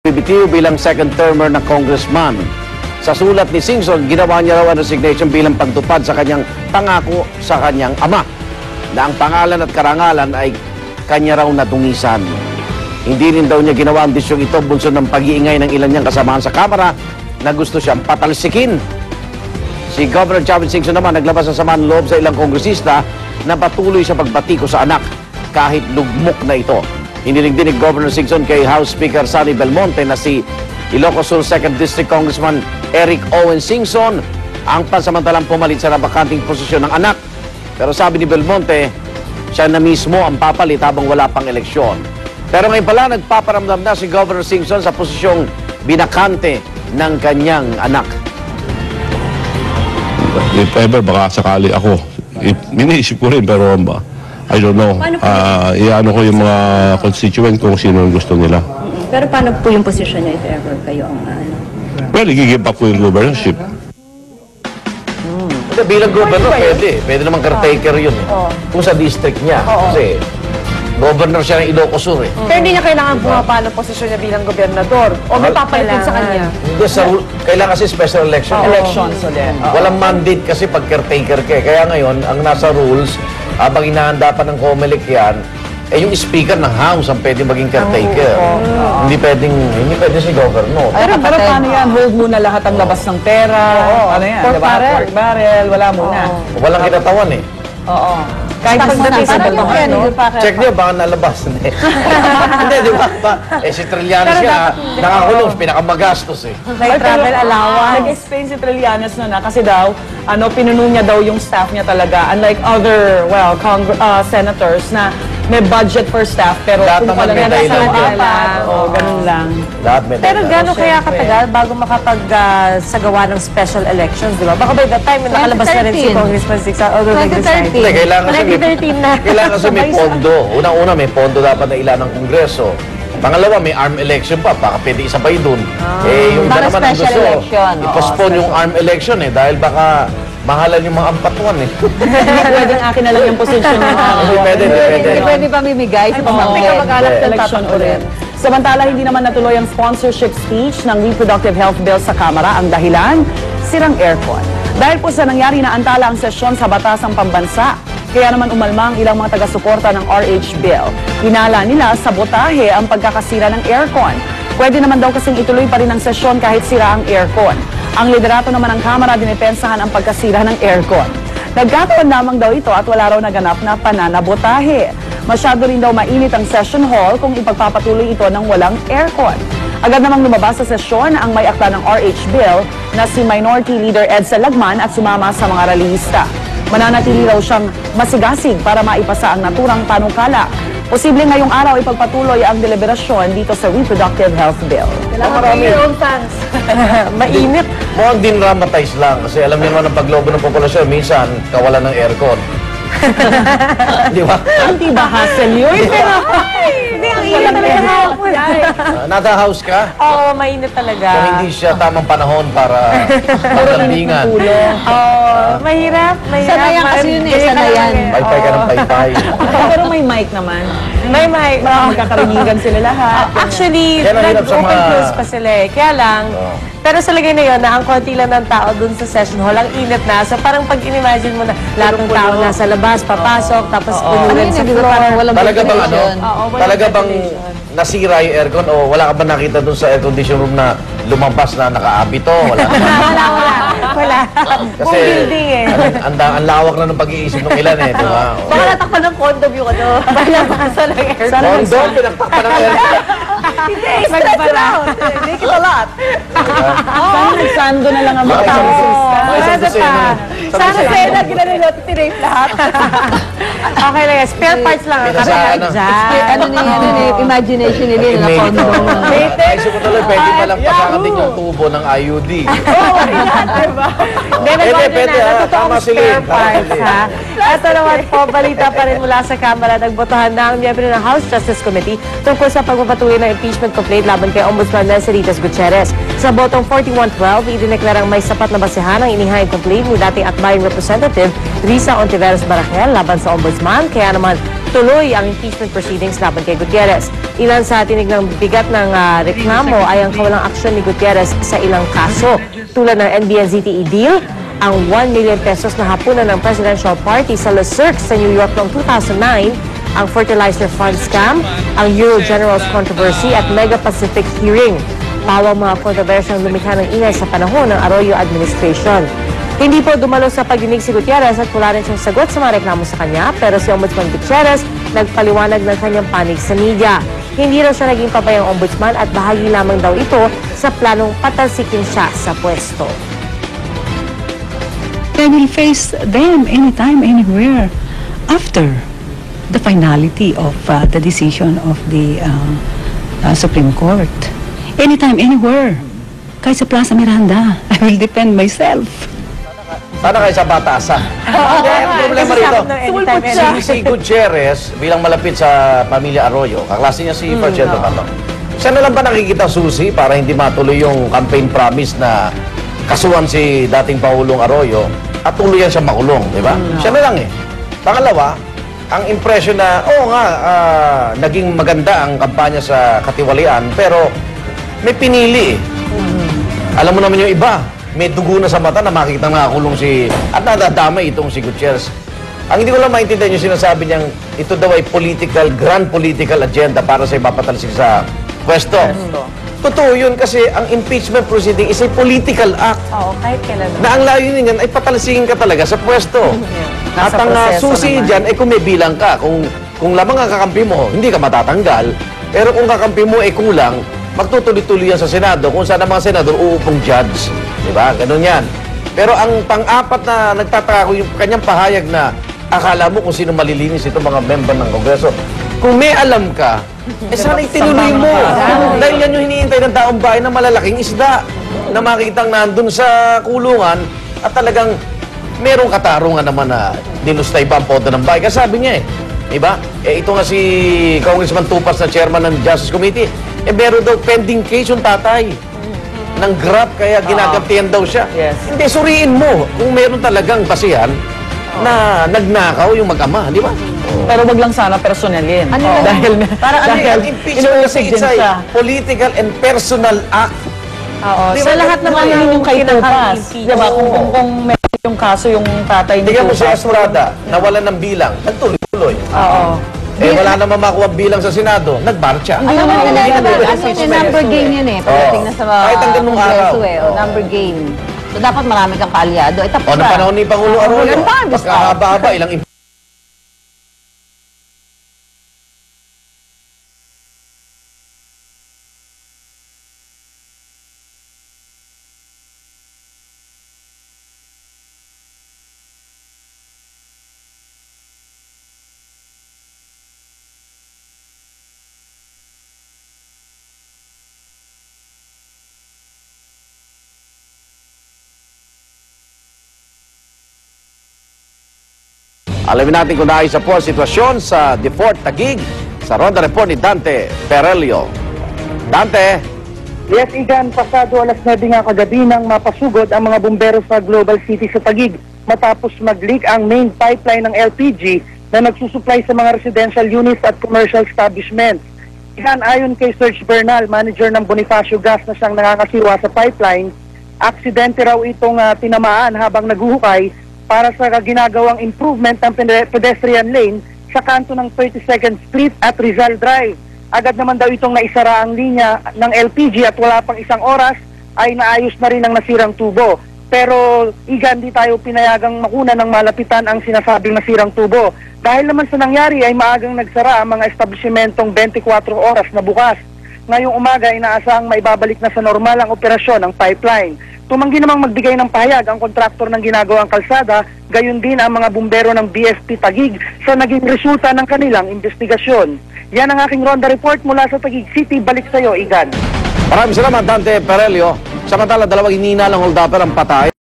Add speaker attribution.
Speaker 1: bibitiw bilang second-termer na congressman. Sa sulat ni Singson, ginawa niya raw ang resignation bilang pagtupad sa kanyang pangako sa kanyang ama na ang pangalan at karangalan ay kanya raw natungisan. Hindi rin daw niya ginawa ang disyong ito bunso ng pag-iingay ng ilan niyang kasamahan sa Kamara na gusto siyang patalsikin. Si Governor Chavin Singson naman naglabas ng samaan loob sa ilang kongresista na patuloy sa pagbatiko sa anak kahit lugmok na ito. Hiniling din ni Governor Singson kay House Speaker Sonny Belmonte na si Ilocos Sur 2nd District Congressman Eric Owen Singson ang pansamantalang pumalit sa nabakanting posisyon ng anak. Pero sabi ni Belmonte, siya na mismo ang papalit habang wala pang eleksyon. Pero ngayon pala, nagpaparamdam na si Governor Singson sa posisyong binakante ng kanyang anak.
Speaker 2: If ever, baka sakali ako. Iniisip ko rin, pero I don't know. Iano ko yung mga constituent kung sino ang gusto nila.
Speaker 3: Pero paano po yung posisyon niya if ever kayo ang ano?
Speaker 2: Well, i-give up ko yung governorship.
Speaker 1: Bilang governor, pwede. Pwede naman caretaker yun. Kung sa district niya. Kasi governor siya ng Ilocos Sur.
Speaker 4: Pero hindi niya kailangan bumaba ng posisyon niya bilang gobernador. O may papalitin sa kanya.
Speaker 1: Hindi, kailangan kasi special election.
Speaker 4: Elections ulit.
Speaker 1: Walang mandate kasi pag caretaker ka. Kaya ngayon, ang nasa rules, habang inahanda pa ng COMELEC yan, yung speaker ng House ang pwede maging caretaker. Hindi pwedeng si governor.
Speaker 4: Pero paano yan? Hold muna lahat ang labas ng pera. Ano yan?
Speaker 5: Pork
Speaker 4: Diba?
Speaker 5: barrel.
Speaker 4: Pork barrel. Wala muna.
Speaker 1: Walang kinatawan eh.
Speaker 4: Oo. Kahit pagdating sa batawan, no?
Speaker 1: Check niyo, baka nalabas na eh. Hindi, di ba? Si Trillanes siya, nakakulong, pinakamagastos eh.
Speaker 4: May travel allowance. Nag-explain si Trillanes na kasi daw, pinuno niya daw yung staff niya talaga. Unlike other, senators na may budget for staff, pero
Speaker 1: Lahat
Speaker 4: kung
Speaker 1: naman may
Speaker 4: nasa
Speaker 1: dahilan.
Speaker 4: apat, ganun lang.
Speaker 1: Lahat may
Speaker 5: Pero
Speaker 1: dahilan.
Speaker 5: gano'n kaya katagal bago makapag-sagawa ng special elections, di ba? Baka by that time, nakalabas na rin si
Speaker 3: 2013.
Speaker 5: Congressman Singson. Although
Speaker 3: 2013.
Speaker 1: Hindi, kailangan kasi
Speaker 5: 2013 na.
Speaker 1: kailangan kasi may pondo. Unang-una, may pondo dapat na ilan ng Kongreso. Pangalawa, may arm election pa. Baka pwede isabay dun. Yung
Speaker 3: Para
Speaker 1: naman ang
Speaker 3: special
Speaker 1: gusto,
Speaker 3: election. Oo,
Speaker 1: i-postpone yung arm election eh. Dahil baka mahalan yung mga ampatuan eh.
Speaker 4: Pwedeng akin na lang yung posisyon ng
Speaker 1: Hindi pwede, hindi pwede.
Speaker 3: Hindi pwede pamimigay sa pamangkin.
Speaker 4: mag-alap ng election ulit. Samantala, hindi naman natuloy ang sponsorship speech ng Reproductive Health Bill sa Kamara. Ang dahilan, sirang aircon. Dahil po sa nangyari na antala ang sesyon sa Batasang Pambansa, kaya naman umalmang ilang mga taga-suporta ng RH Bill. Hinala nila sabotahe ang pagkakasira ng aircon. Pwede naman daw kasing ituloy pa rin ang sesyon kahit sira ang aircon. Ang liderato naman ng Kamara dinipensahan ang pagkasira ng aircon. Nagkataon lamang daw ito at wala raw naganap na pananabotahe. Masyado rin daw mainit ang session hall kung ipagpapatuloy ito ng walang aircon. Agad namang lumabas sa sesyon ang may akda ng RH Bill na si Minority Leader Edsa Lagman at sumama sa mga rallyista. Mananatili raw siyang masigasig para maipasa ang naturang panukala. Posible ngayong araw ipagpatuloy ang deliberasyon dito sa Reproductive Health Bill.
Speaker 1: Marami.
Speaker 5: fans.
Speaker 1: Mainit. Mukhang din-dramatize lang. Kasi alam niyo naman ang paglobo ng populasyon, minsan kawalan ng aircon. Di ba?
Speaker 4: Hindi ba hassle yun?
Speaker 5: Hindi, ang init talaga hapon.
Speaker 1: Nasa house ka?
Speaker 5: Oo, mainit talaga.
Speaker 1: Kung hindi siya tamang panahon para maglambingan.
Speaker 5: Mahirap.
Speaker 3: Sanayan kasi yun eh, sanayan.
Speaker 1: Paypay ka ng paypay.
Speaker 4: Pero may mic naman.
Speaker 5: May mic.
Speaker 4: Magkakarinigan sila lahat.
Speaker 5: Actually,
Speaker 1: Kaya mahirap sa
Speaker 5: nag-open
Speaker 1: mga-
Speaker 5: close pa sila eh. Kaya lang, pero sa lagay na yun, na ang konti lang ng tao dun sa session hall, ang init na. So parang pag in-imagine mo na lahat ng tao nasa labas, papasok, tapos puno rin sa floor.
Speaker 3: Walang
Speaker 1: Talaga bang
Speaker 3: ventilation.
Speaker 1: Talaga bang nasira yung aircon o wala ka ba nakita dun sa air condition room na lumabas na nakaabito? Wala.
Speaker 5: Wala.
Speaker 1: Kasi
Speaker 5: Buong building eh.
Speaker 1: ang lawak na ng pag-iisip ng ilan eh, di ba?
Speaker 5: Baka natakpan ng condom yung ano. Baka nakasal ng aircon.
Speaker 1: Kondo, pinagtakpan ng aircon.
Speaker 5: Hindi, stretch it out.
Speaker 4: Make it a lot. Sana nagsando na lang ang mga
Speaker 1: Baka
Speaker 4: tao.
Speaker 1: isang dosena.
Speaker 5: Sana sa'yo ginanilot, tinape lahat. Okay lang yan. Spare parts lang.
Speaker 1: Pinasahan na.
Speaker 3: Ano na yun, imagination nila yung
Speaker 1: Imagine
Speaker 3: kondo.
Speaker 1: ito. Naisip ko tuloy, pwede palang pasakan din yung tubo ng IUD. Pwede, tama si Lynn.
Speaker 5: Spare parts, ha? Ito naman po, balita pa rin mula sa Kamara. Nagbotohan na ang miyembro ng House Justice Committee tungkol sa pagpapatuloy ng impeachment complaint laban kay Ombudsman Merceritas Gutierrez. Sa botong 41-12, idineklarang may sapat na basehan ang inihayang complaint ni dating Atbayang Representative Risa Ontiveros Baracel laban sa Ombudsman. Kaya naman ituloy ang impeachment proceedings laban kay Gutierrez. Ilan sa tinignang bigat ng reklamo ay ang kawalang aksyon ni Gutierrez sa ilang kaso, tulad ng NBNZTE deal, ang 1 million pesos na hapunan ng presidential party sa Les Cirques sa New York noong 2009, ang fertilizer fund scam, ang Euro Generals controversy at Mega Pacific hearing. Pawang mga kontrobersyang lumikha ng ingay sa panahon ng Arroyo administration. Hindi po dumalo sa pagdinig si Gutierrez at wala rin siyang sagot sa mga reklamo sa kanya, pero si Ombudsman Gutierrez nagpaliwanag ng kanyang panig sa media. Hindi raw siya naging pabayang ombudsman at bahagi lamang daw ito sa planong patalsikin siya sa pwesto.
Speaker 6: I will face them anytime, anywhere after the finality of the decision of the Supreme Court. Anytime, anywhere. Kahit sa Plaza Miranda, I will defend myself.
Speaker 1: Sana kayo sa batasan. Ang problema rito, si Gutierrez, bilang malapit sa pamilya Arroyo, kaklase niya si Fargento Catong. Siya na lang ba nakikita susi para hindi matuloy yung campaign promise na kasuhan si dating Pangulong Arroyo at tuluyan siya makulong, di ba? Siya na lang eh. Pangalawa, ang impression na, oo nga, naging maganda ang kampanya sa katiwalian, pero may pinili eh. Alam mo naman yung iba, may dugo na sa mata na makikita nakakulong si... At nadadamay itong si Gutierrez. Ang hindi ko lang maintindihan yung sinasabi niyang ito daw ay grand political agenda para sa ipapatalsik sa pwesto. Totoo yun kasi ang impeachment proceeding is a political act.
Speaker 5: Oo, kahit kailan.
Speaker 1: Na ang layunin niyan ay patalsikin ka talaga sa pwesto. At ang susi dyan ay kung may bilang ka. Kung lamang ang kakampi mo, hindi ka matatanggal. Pero kung kakampi mo ay kulang, magtutuloy-tuloy yan sa Senado kung saan ang mga senador uupong judge. Diba? Ganun yan. Pero ang pang-apat na nagtataka ko yung kanyang pahayag na akala mo kung sino malilinis itong mga member ng Kongreso. Kung may alam ka, sana itinuloy mo. Dahil yan yung hinihintay ng taong bayan na malalaking isda na makitang nandun sa kulungan at talagang merong katarungan naman na dinustay pa ang podo ng bayan. Kasi sabi niya diba? Ito nga si Congressman Tupas na chairman ng Justice Committee, meron daw pending case yung tatay ng grab, kaya ginagapihan daw siya.
Speaker 4: Yes.
Speaker 1: Hindi, suriin mo kung meron talagang basihan na nagnakaw yung mag-ama, di ba?
Speaker 4: Pero wag lang sana personalin.
Speaker 3: Ano lang?
Speaker 4: Dahil,
Speaker 1: Ang impeachment kasi it's a political and personal act.
Speaker 5: Oo,
Speaker 1: Di
Speaker 5: sa
Speaker 1: ba,
Speaker 5: lahat naman
Speaker 4: naman yung kay Tupas.
Speaker 5: kinaka-impeach.
Speaker 4: Diba? Kung meron yung kaso yung tatay ni
Speaker 1: Tingnan mo si
Speaker 4: Tupas.
Speaker 1: Estrada, nawalan ng bilang, nagtuloy-tuloy.
Speaker 5: Oo.
Speaker 1: Wala naman makuha bilang sa Senado, nagmarcha.
Speaker 3: Alam mo number game yan eh. Pagdating na sa mga
Speaker 1: Kahit ang ganung
Speaker 3: Kongreso
Speaker 1: araw.
Speaker 3: eh. Number game. So dapat marami kang kaalyado. Eh tapos
Speaker 1: O, ng panahon ni Pangulo Arroyo, pagkahaba-haba, ilang Alamin natin kung naayos po ang sitwasyon sa Fort Taguig sa Ronda Report ni Dante Perelio. Dante!
Speaker 7: Yes, Igan, pasado alas 9 nga kagabi nang mapasugod ang mga bumbero sa Global City sa Taguig matapos mag-leak ang main pipeline ng LPG na nagsusupply sa mga residential units at commercial establishments. Igan, ayon kay Serge Bernal, manager ng Bonifacio Gas na siyang nangangasiwa sa pipeline, aksidente raw itong tinamaan habang naguhukay para sa ginagawang improvement ng pedestrian lane sa kanto ng 32nd Street at Rizal Drive. Agad naman daw itong naisara ang linya ng LPG at wala pang isang oras ay naayos na rin ang nasirang tubo. Pero Igan, di tayo pinayagang makuna ng malapitan ang sinasabing nasirang tubo. Dahil naman sa nangyari ay maagang nagsara ang mga establishmentong 24 oras na bukas. Ngayong umaga ay inaasahang maibabalik na sa normal ang operasyon ng pipeline. Tumanggi namang magbigay ng pahayag ang kontraktor ng ginagawang kalsada, gayon din ang mga bumbero ng BSP Taguig sa naging resulta ng kanilang investigasyon. Yan ang aking Ronda Report mula sa Taguig City. Balik sa iyo, Igan.
Speaker 1: Maraming salamat, Dante Perelio. Samantala, dalawang hinihinalang hold-upper ang patay.